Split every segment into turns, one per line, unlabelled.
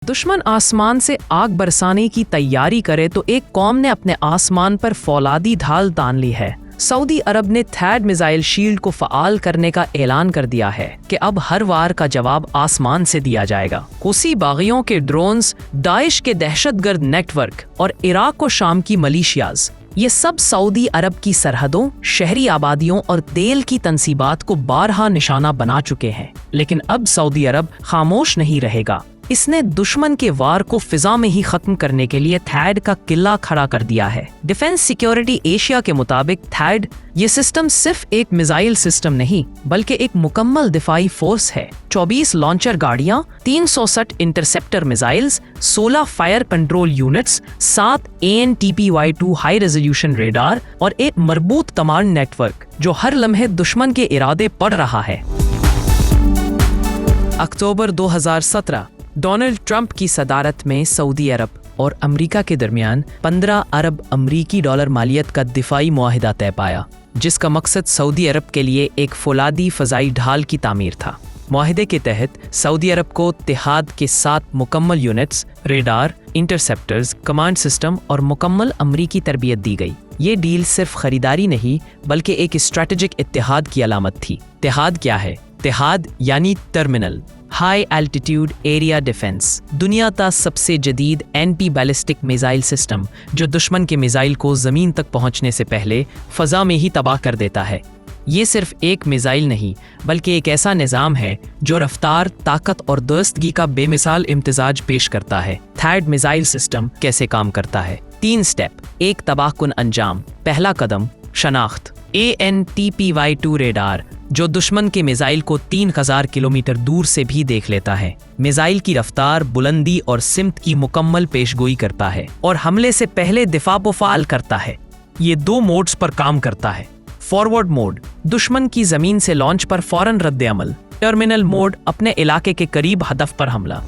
दुश्मन आसमान से आग बरसाने की तैयारी करे तो एक कौम ने अपने आसमान पर फौलादी ढाल तान ली है। सऊदी अरब ने थैड मिसाइल शील्ड को फ़आल करने का ऐलान कर दिया है कि अब हर वार का जवाब आसमान से दिया जाएगा। हुसी बागियों के ड्रोन्स, दाइश के दहशतगर्द नेटवर्क और इराक और शाम की मलीशियाज, ये सब सऊदी अरब की सरहदों, शहरी आबादियों और तेल की तंसीबात को बारहा निशाना बना चुके हैं। लेकिन अब सऊदी अरब खामोश नहीं रहेगा। इसने दुश्मन के वार को फिजा में ही खत्म करने के लिए थैड का किला खड़ा कर दिया है। डिफेंस सिक्योरिटी एशिया के मुताबिक थैड ये सिस्टम सिर्फ एक मिसाइल सिस्टम नहीं बल्कि एक मुकम्मल दिफाई फोर्स है। 24 लॉन्चर गाड़ियां, 360 interceptor missiles, 16 fire control units, 7 ANTPY-2 high resolution radar और एक मरबूत कमांड नेटवर्क जो हर लम्हे दुश्मन के इरादे पढ़ रहा है। अक्टूबर 2017 डोनाल्ड ट्रंप की सदारत में सऊदी अरब और अमेरिका के दरमियान 15 अरब अमरीकी डॉलर मालियत का दिफाई मुआहिदा तय पाया, जिसका मकसद सऊदी अरब के लिए एक फौलादी फ़ज़ाई ढाल की तामीर था। मुआहिदे के तहत सऊदी अरब को तिहाद के 7 मुकम्मल units, radar, interceptors, command system और मुकम्मल अमरीकी तरबियत दी गई। ये डील सिर्फ खरीदारी नहीं बल्कि एक स्ट्रेटेजिक इत्तेहाद की अलामत थी। तिहाद क्या है? तिहाद यानी terminal, high altitude area defence, दुनिया का सबसे जदीद एंटी बैलिस्टिक मिसाइल सिस्टम जो दुश्मन के मिसाइल को ज़मीन तक पहुंचने से पहले फ़ज़ा में ही तबाह कर देता है। ये सिर्फ एक मिसाइल नहीं बल्कि एक ऐसा निज़ाम है जो रफ्तार, ताकत और दुरुस्तगी का बेमिसाल इम्तिजाज पेश करता है। थैड मिसाइल सिस्टम कैसे काम करता है? 3 स्टेप, एक तबाहकुन अंजाम। पहला कदम, शनाख्त। ANTPY-2 रेडार जो दुश्मन के मिसाइल को 3000 किलोमीटर दूर से भी देख लेता है। मिसाइल की रफ्तार, बुलंदी और सिमत की मुकम्मल पेशगोई करता है और हमले से पहले दिफा को फ़ाल करता है। ये 2 मोड्स पर काम करता है। फॉरवर्ड मोड, दुश्मन की जमीन से लॉन्च पर फौरन रद्द अमल। टर्मिनल मोड, अपने इलाके के करीब हदफ पर हमला।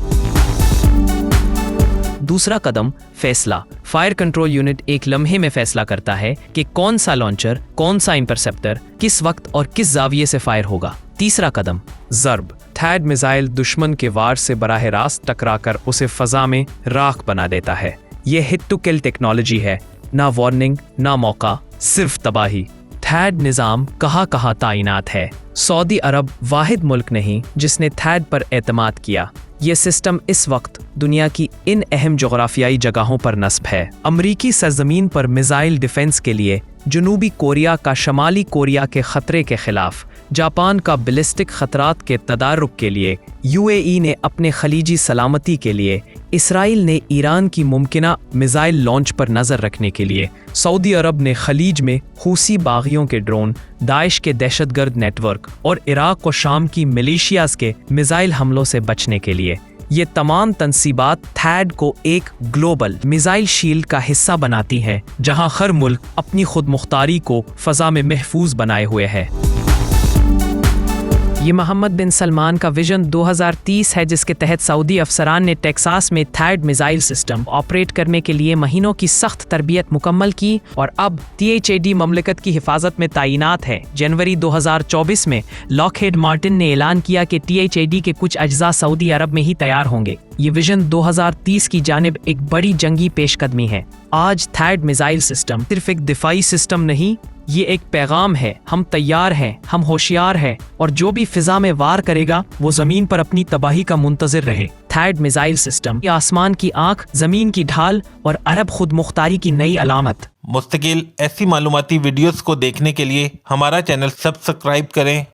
दूसरा कदम, फैसला। फायर कंट्रोल यूनिट एक लम्हे में फैसला करता है कि कौन सा लॉन्चर, कौन सा इंटरसेप्टर किस वक्त और किस जाविये से फायर होगा। तीसरा कदम, ज़र्ब। थैड मिसाइल दुश्मन के वार से बराह रास्त टकराकर उसे फ़ज़ा में राख बना देता है। यह हिट टू किल टेक्नोलॉजी है, ना वार्निंग ना मौका, सिर्फ तबाही। थैड निज़ाम कहाँ ताइनात है। सऊदी अरब वाहिद मुल्क नहीं जिसने थैड पर एतमाद किया। ये सिस्टम इस वक्त दुनिया की इन अहम जोग्राफियाई जगहों पर नस्ब है। अमरीकी सरजमीन पर मिसाइल डिफेंस के लिए जनूबी कोरिया का शमाली कोरिया के खतरे के खिलाफ, जापान का बैलिस्टिक खतरात के तदारुक के लिए, UAE ने अपने खलीजी सलामती के लिए, इसराइल ने ईरान की मुमकिना मिसाइल लॉन्च पर नज़र रखने के लिए, सऊदी अरब ने खलीज में हुसी बागियों के ड्रोन, दाइश के दहशतगर्द नेटवर्क और इराक और शाम की मिलीशियाज के मिसाइल हमलों से बचने के लिए। ये तमाम तंसीबात थैड को एक ग्लोबल मिसाइल शील्ड का हिस्सा बनाती हैं, जहां हर मुल्क अपनी खुद मुख्तारी को फ़ज़ा में महफूज बनाए हुए है। ये मोहम्मद बिन सलमान का विजन 2030 है, जिसके तहत सऊदी अफसरान ने टेक्सास में थैड मिसाइल सिस्टम ऑपरेट करने के लिए महीनों की सख्त तरबियत मुकम्मल की और अब THAD ममलिकत की हिफाजत में तैनात है। जनवरी 2024 में लॉकहीड मार्टिन ने ऐलान किया कि THAD के कुछ अज्जा सऊदी अरब में ही तैयार होंगे। ये विजन 2030 की जानिब एक बड़ी जंगी पेशकदमी है। आज थैड मिसाइल सिस्टम सिर्फ एक दिफाई सिस्टम नहीं, ये एक पैगाम है। हम तैयार हैं, हम होशियार हैं और जो भी फिजा में वार करेगा वो जमीन पर अपनी तबाही का मुंतजिर रहे। थैड मिसाइल सिस्टम आसमान की आंख, जमीन की ढाल और अरब खुद मुख्तारी की नई अलामत।
मुस्तकिल ऐसी मालूमाती वीडियोस को देखने के लिए हमारा चैनल सब्सक्राइब करें